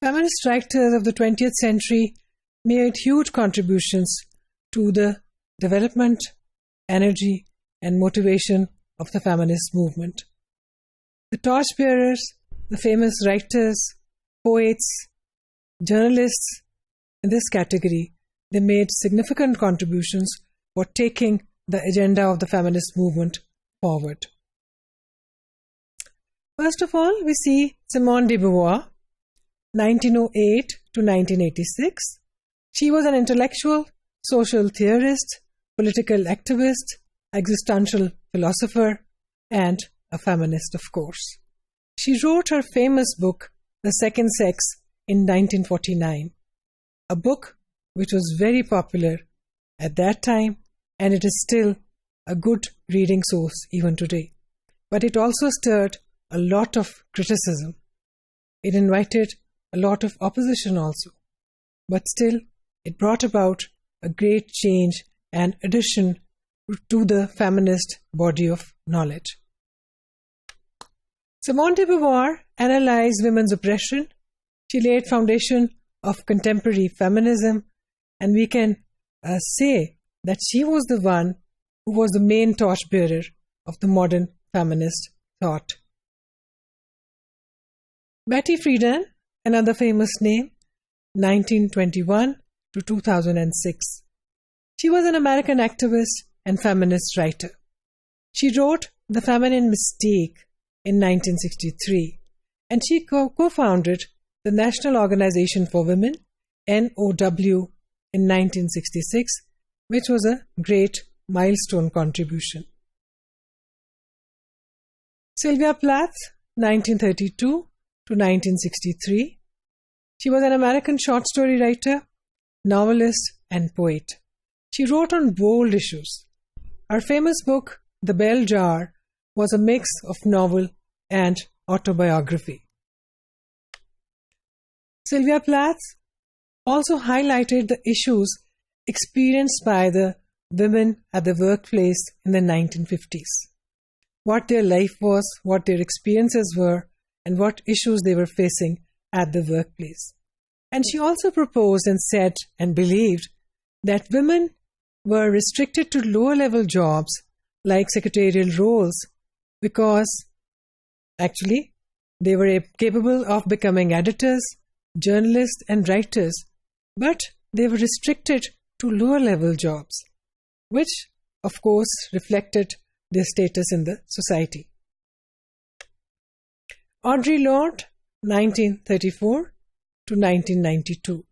Feminist writers of the 20th century made huge contributions to the development, energy, and motivation of the feminist movement. The torchbearers, the famous writers, poets, journalists in this category, they made significant contributions for taking the agenda of the feminist movement forward. First of all, we see Simone de Beauvoir, 1908 to 1986. She was an intellectual, social theorist, political activist, existential philosopher, and a feminist, of course. She wrote her famous book, The Second Sex, in 1949, a book which was very popular at that time, and it is still a good reading source even today. But it also stirred a lot of criticism. It invited a lot of opposition also. But still, it brought about a great change and addition to the feminist body of knowledge. Simone de Beauvoir analyzed women's oppression. She laid foundation of contemporary feminism, and we can say that she was the one who was the main torchbearer of the modern feminist thought. Betty Friedan, another famous name, 1921 to 2006. She was an American activist and feminist writer. She wrote The Feminine Mystique in 1963, and she co-founded the National Organization for Women, NOW, in 1966, which was a great milestone contribution. Sylvia Plath, 1932 to 1963. She was an American short story writer, novelist, and poet. She wrote on bold issues. Her famous book, The Bell Jar, was a mix of novel and autobiography. Sylvia Plath also highlighted the issues experienced by the women at the workplace in the 1950s. What their life was, what their experiences were, and what issues they were facing at the workplace. And she also proposed and said and believed that women were restricted to lower-level jobs like secretarial roles because actually they were capable of becoming editors, journalists, and writers, but they were restricted to lower-level jobs, which, of course, reflected their status in the society. Audrey Lorde, 1934 to 1992.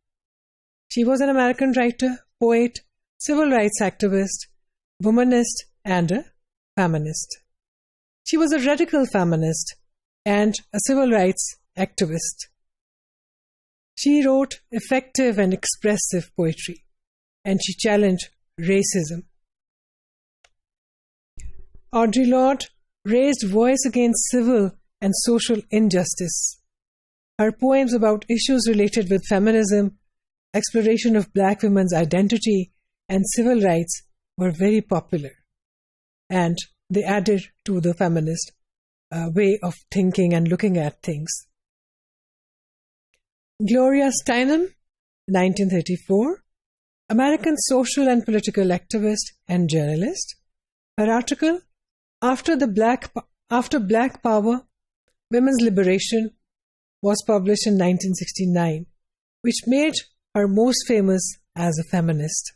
She was an American writer, poet, civil rights activist, womanist, and a feminist. She was a radical feminist and a civil rights activist. She wrote effective and expressive poetry, and she challenged racism. Audrey Lorde raised voice against civil and social injustice. Her poems about issues related with feminism, exploration of Black women's identity, and civil rights were very popular, and they added to the feminist way of thinking and looking at things. Gloria Steinem, 1934, American social and political activist and journalist. Her article, After Black Power, Women's Liberation, was published in 1969, which made her most famous as a feminist.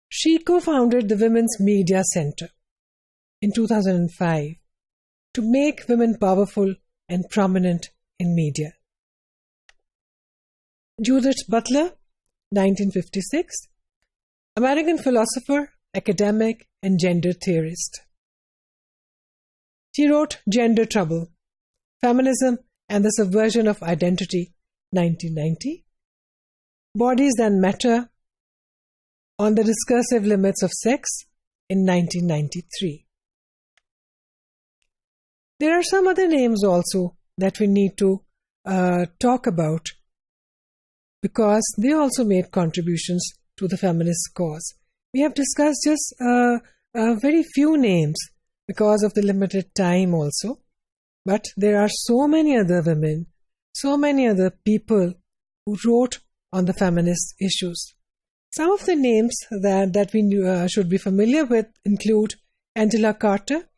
She co-founded the Women's Media Center in 2005 to make women powerful and prominent in media. Judith Butler, 1956, American philosopher, academic, and gender theorist. She wrote Gender Trouble, Feminism and the Subversion of Identity, 1990, Bodies That Matter, On the Discursive Limits of Sex, in 1993. There are some other names also that we need to talk about because they also made contributions to the feminist cause. We have discussed just very few names because of the limited time also, but there are so many other women so many other people who wrote on the feminist issues. Some of the names that we should be familiar with include Angela Carter,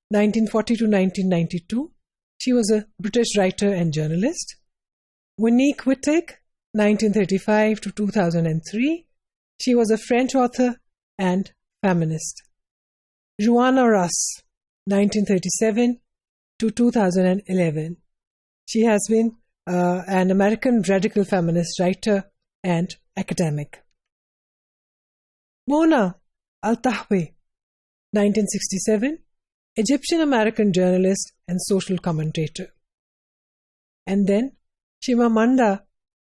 1940 to 1992. She was a British writer and journalist. Monique Wittig, 1935 to 2003. She was a French author and feminist. Joanna Russ, 1937 to 2011. She has been an American radical feminist writer and academic. Mona Altahwe, 1967, Egyptian-American journalist and social commentator. And then Chimamanda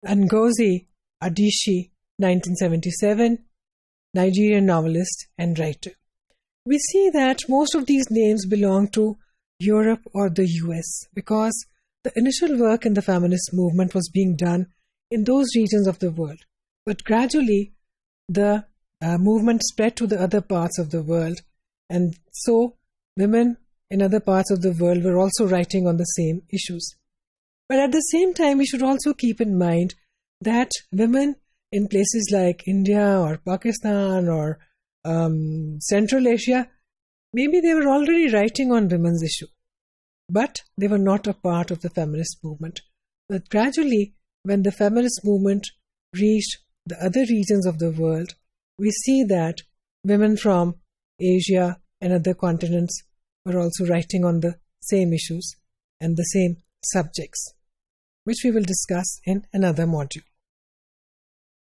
Ngozi Adichie, 1977, Nigerian novelist and writer. We see that most of these names belong to Europe or the US because the initial work in the feminist movement was being done in those regions of the world. But gradually, the movement spread to the other parts of the world, and so women in other parts of the world were also writing on the same issues. But at the same time, we should also keep in mind that women in places like India or Pakistan or Central Asia, maybe they were already writing on women's issue, but they were not a part of the feminist movement. But gradually, when the feminist movement reached the other regions of the world, we see that women from Asia and other continents were also writing on the same issues and the same subjects, which we will discuss in another module.